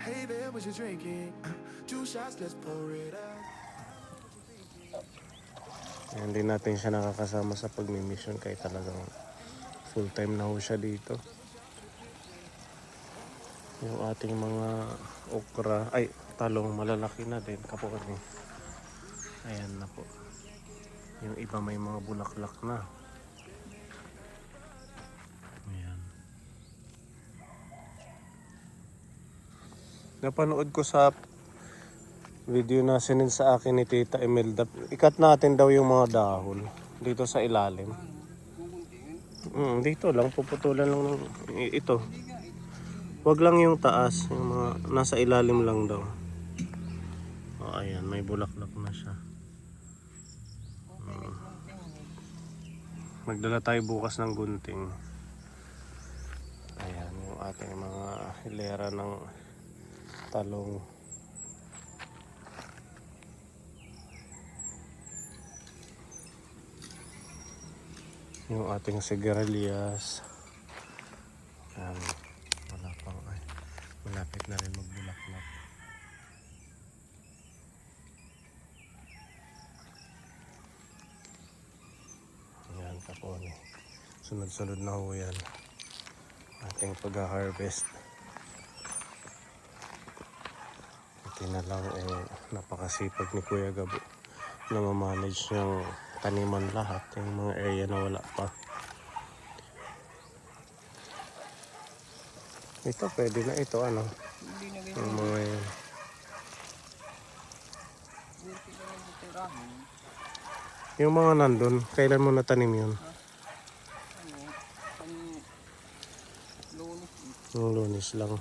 Hey babe, what you drinking? Two shots, let's pour it out. Hindi natin siya nakakasama sa pagmi-mission kaya talagang full time na ho siya dito. Yung ating mga okra, ay talong malalaki na din kapag ayan na po. Yung iba may mga bulaklak na. Ayan. Napanood ko sa video na sinend sa akin ni Tita Imelda. Ikat natin daw yung mga dahon dito sa ilalim. Dito lang, puputulan lang ng ito. Wag lang yung taas, yung mga nasa ilalim lang daw. Oh, ayan, may bulaklak na siya. Magdala tayo bukas ng gunting. Ayan, yung ating mga hilera ng talong. Yung ating sigarilyas. Ayan, wala pang ay. Malapit na rin magbulaklak. Ayan, kapon. Sunod-sunod na ho yan. Ating pag-harvest. Ito na lang napakasipag ni Kuya Gabo na ma-manage niyang taniman lahat. Yung mga area na wala pa. Ito pwede na ito ano. Yung mga yan. Yung mga nandun, kailan mo natanim yun? Yung Lunes lang.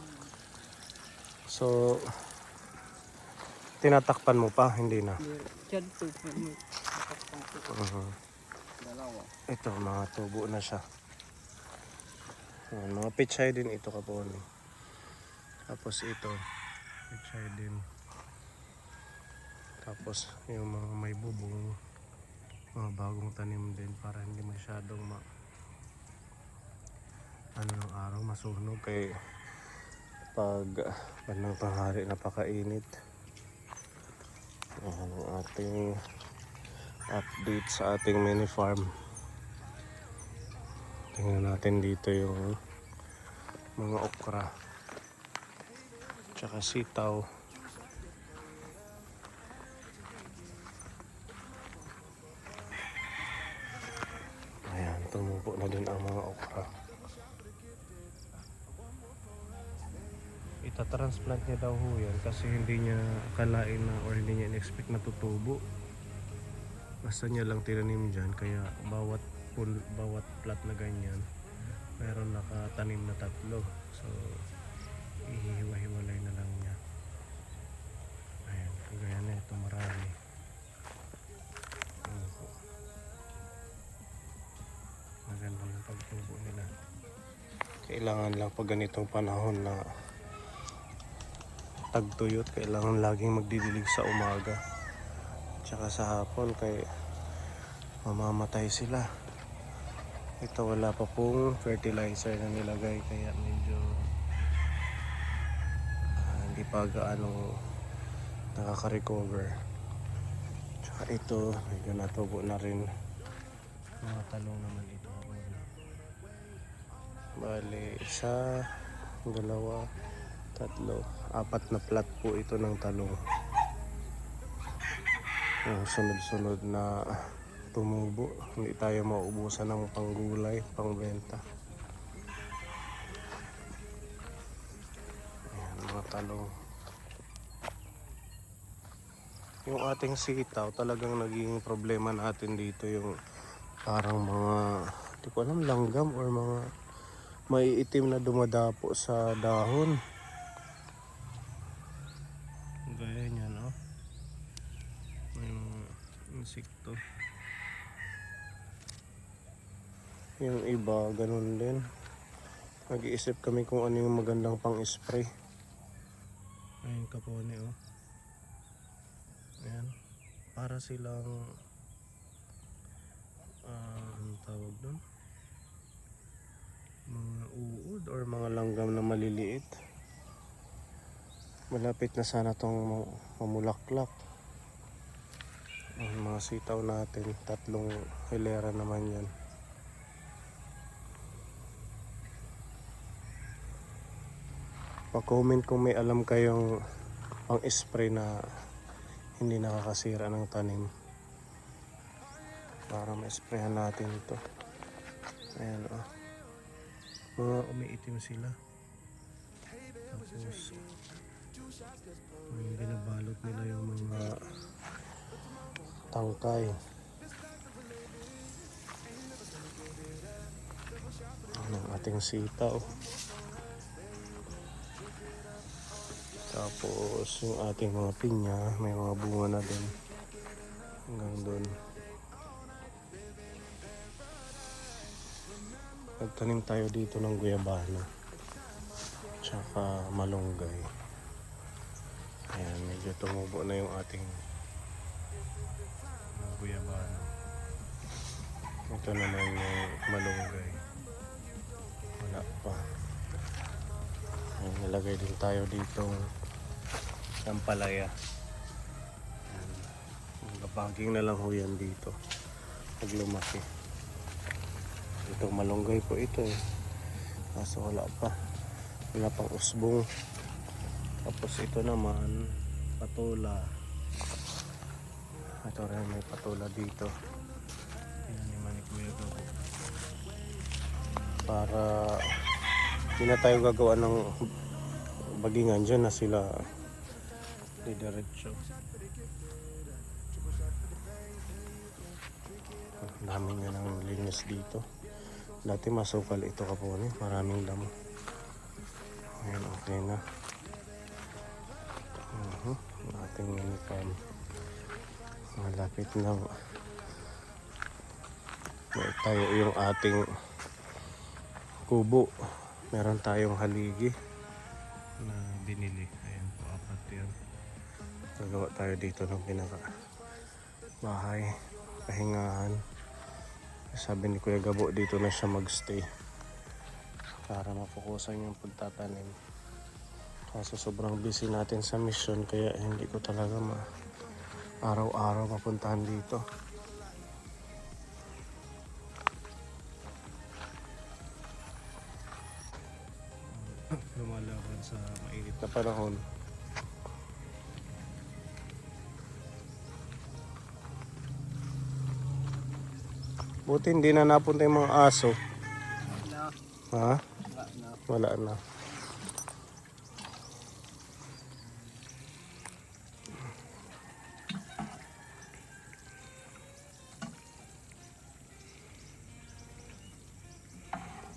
So, tinatakpan mo pa? Hindi na. Ito, mga tubo na siya. Mga pichay din ito kapon. Tapos ito, pichay din. Tapos yung mga may bubong, mga bagong tanim din para hindi masyadong ng araw masunog kay pag bandang tanghali napakainit. Ayan ang ating update sa ating mini farm. Tingnan natin dito yung mga okra tsaka sitaw. Ayan, tumubo na din ang mga okra. Itatransplant niya daw ho yan kasi hindi niya akalain na or hindi niya in-expect na tutubo. Basta niya lang tinanim dyan kaya bawat plat na ganyan meron nakatanim na tatlo. So ihiwa-hiwalay na lang niya. Ayan, kagaya na ito marami. Maganda yung pagtubo nila. Kailangan lang pag ganitong panahon na tagtuyot, kailangan laging magdidilig sa umaga tsaka sa hapon kay mamamatay sila. Ito wala pa pong fertilizer na nilagay kaya medyo hindi pa gaano nakaka-recover. Tsaka ito medyo natubo na rin. Mga talong naman ito. Bali, isa, dalawa, tatlo, apat na plat po ito ng talong. Yung sunod-sunod na tumubo, hindi tayo maubusan ng panggulay, pangbenta. Ayan, mga talong. Yung ating sitaw, talagang naging problema natin dito yung parang mga, hindi ko alam, langgam or mga maiitim na dumadapo sa dahon. Gaya niya, no? May mga insekto. Yung iba, ganun din. Nag-iisip kami kung ano yung magandang pang-spray. Ayun kapone, oh. Ayan. Para silang, ano tawag doon? Mga uod or mga langgam na maliliit. Malapit na sana tong mamulaklak. Ang mga sitaw natin, 3 hilera naman yan. Pa-comment kung may alam kayong pang-spray na hindi nakakasira ng tanim. Para ma-sprayan natin ito. Ayan o. Mga umiitim sila. Tapos binabalot nila yung mga tangkay. Ang ating sitaw. Tapos yung ating mga pinya, may mga bunga na din. Hanggang doon. Nagtanim tayo dito ng guyabano. Tsaka malunggay. Ayan, medyo tumubo na yung ating guyabano. Ito naman yung malunggay. Wala pa. Ayan, nilagay din tayo dito sampalaya. Magpapaging na lang ho yan dito pag lumaki. Ito malunggay po ito eh. Kaso wala pa. Wala pang usbong. Tapos ito naman patula. Ito rin may patula dito. Yan yung manikuya ko. Para hindi na tayo gagawa ng bagingan dyan na sila didiretso. Ang dami nga ng linis dito. Dati masukal ito kapone. Maraming damo. Ayan, okay na. Ang ating mini farm. Malapit na. May tayo yung ating kubo. Meron tayong haligi na binili. Ayan po, 4 yan. Gagawa tayo dito ng pinaka bahay, pahingahan. Sabi ni Kuya Gabo dito na siya magstay para mapukusan yung pagtatanim. Kaso sobrang busy natin sa mission kaya hindi ko talaga araw-araw mapuntahan dito. Lumalaban sa mainit na panahon. Buti hindi na napunta yung mga aso. Ha? Wala na.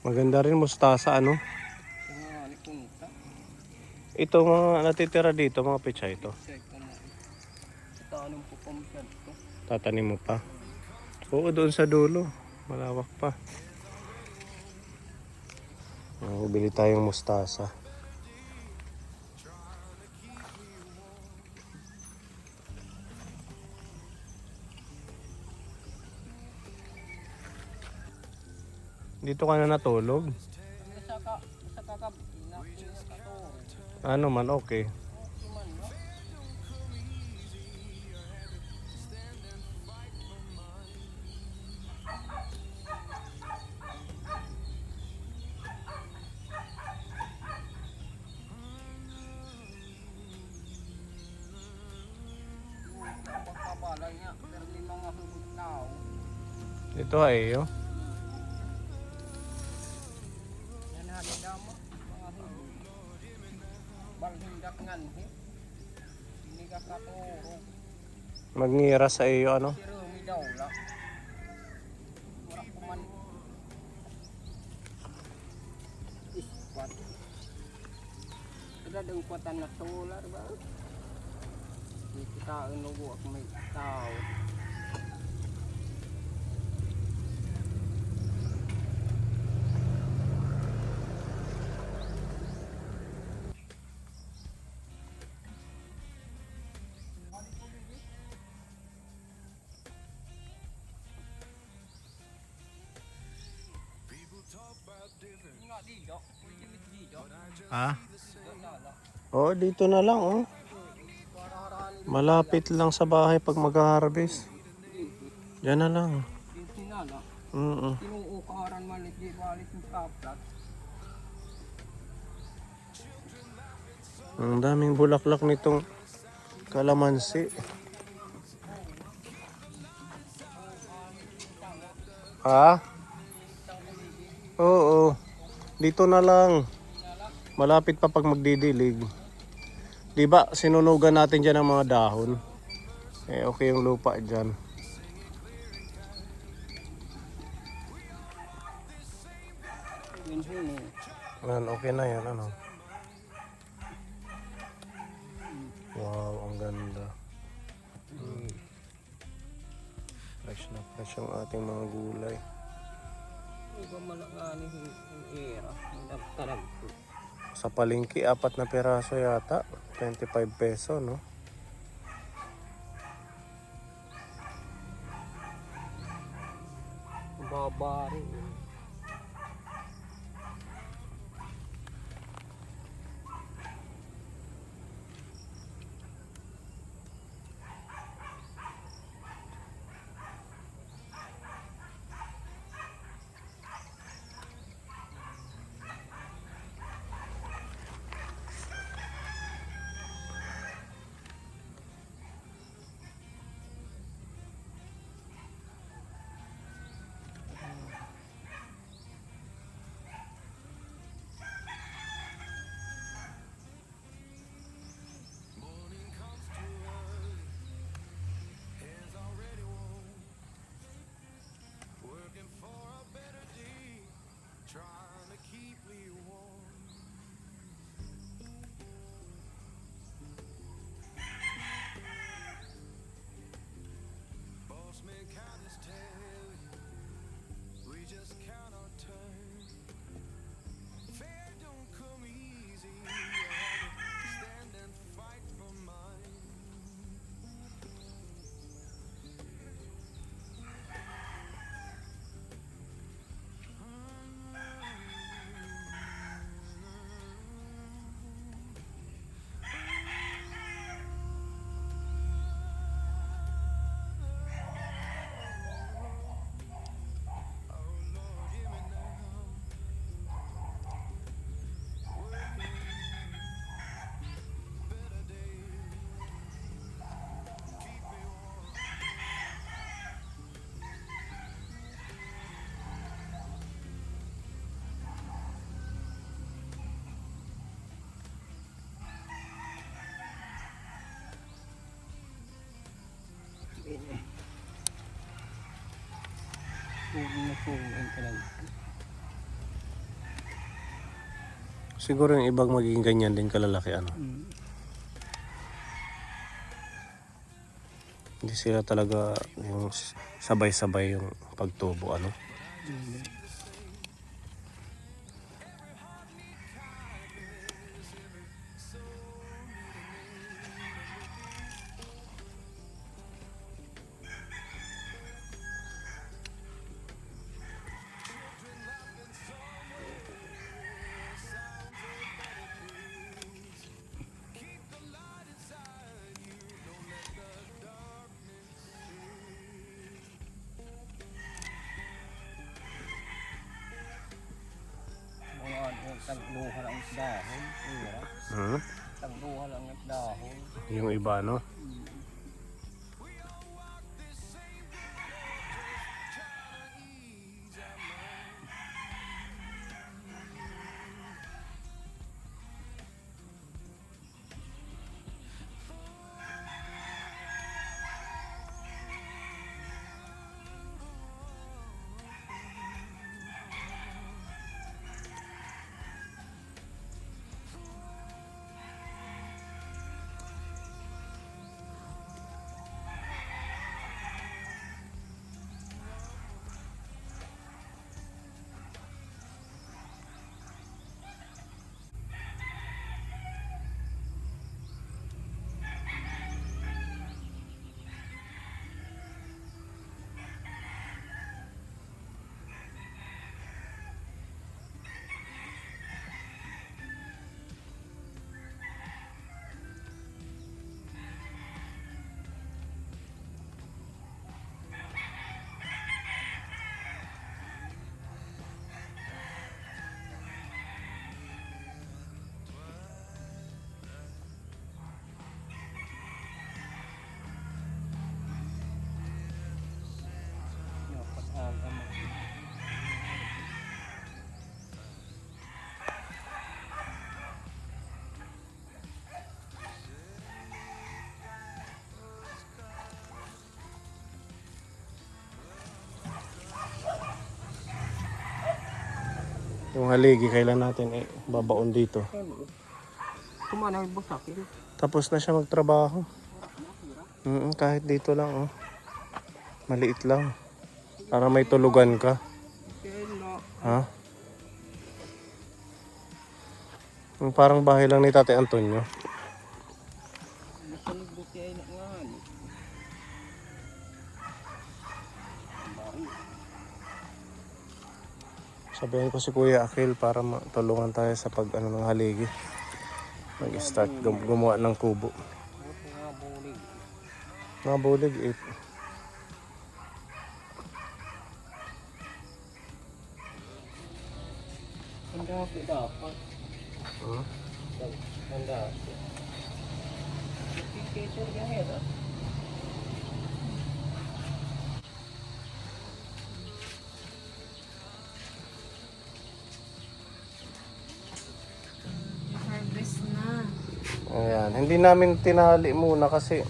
Maganda rin mustasa ano? Ito mga natitira dito, mga pechay ito. Tatanim mo pa? Oo, doon sa dulo. Malawak pa. Bili tayong mustasa. Dito ka na natulog? Ano man, okay. Dito ay yo. Magngira sa iyo ano? Ada daw kuatan na solar ba? Kita nugo ak may tao. Ha? Oh, dito na lang oh. Para haranin Malapit lang sa bahay pag mag-harvest. Diyan na lang. yung sinala. Mm. Tinuukaran man di balit yung kaplat. Ang daming bulaklak nitong kalamansi. Ha? Oo. Dito na lang. Malapit pa pag magdidilig. Di ba sinunugan natin dyan ang mga dahon? Eh okay yung lupa dyan. Yun yun Yan, okay na yan ano. Wow, ang ganda. Fresh na fresh ang ating mga gulay. Iba malanganin yung era. Yung nagtarag ko. Sa palengke, 4 na peraso yata. 25 peso, no? Babari. Working for a better day, trying to keep me warm. Boss man count his tell you, we just count our turn. Fair don't come easy, I had to stand and fight for mine. Ang talaga. Siguro yung ibang magiging ganyan din kalalaki, ano? Hindi sila talaga yung sabay-sabay yung pagtubo, ano? Mga tagluha lang ang dahon. Era. Hmm? Tagluha lang ang dahon. Yung iba, no? Yung haligi, kailan natin babaon dito. Kumana yung busakin. Tapos na siya magtrabaho. Kahit dito lang, oh. Maliit lang. Para may tulugan ka. Ha? Yung parang bahay lang ni Tate Antonio. Masalig buti ay nangan. Sabihin ko si Kuya Akil para matulungan tayo sa pag ng haligi. Mag-start gumawa ng kubo. Buti nga bulig. Nabulig Ang dapat. Huh? Ang dapat. Kikisir ka nila. Harvest na. Ayan. Hindi namin tinali muna kasi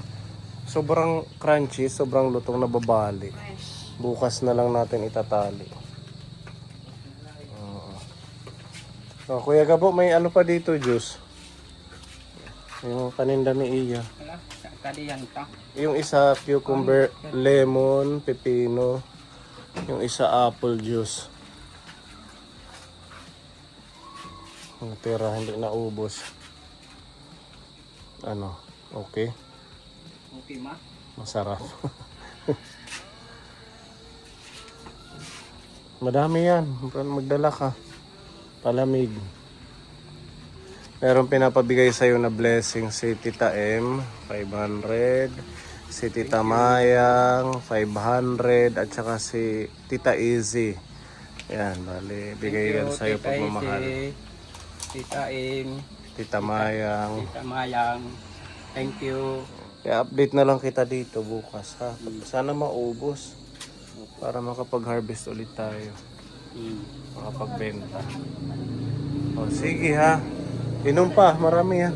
sobrang crunchy, sobrang lutong na babali. Fresh. Bukas na lang natin itatali. Oo. Oh, Kuya Gabo, may ano pa dito, juice? Yung paninda ni Iya. Wala, sa kadiyan ta. Yung isa cucumber, lemon, pepino. Yung isa apple juice. Ang tira, hindi naubos. Ano? Okay. Okay ma. Masarap. Madami yan. Magdala ka. Palamig. Meron pinapabigay sa'yo na blessing si Tita M, 500. Si Tita Mayang, 500. At saka si Tita Easy. Yan, bali. Bigay yan sa'yo pagmamahal. Tita Im, Tita Mayang. Tita Mayang. Thank you. Kaya update na lang kita dito bukas ha. Sana maubos. Para makapag-harvest ulit tayo. Makapagbenta. O sige ha. Inom pa, marami ha.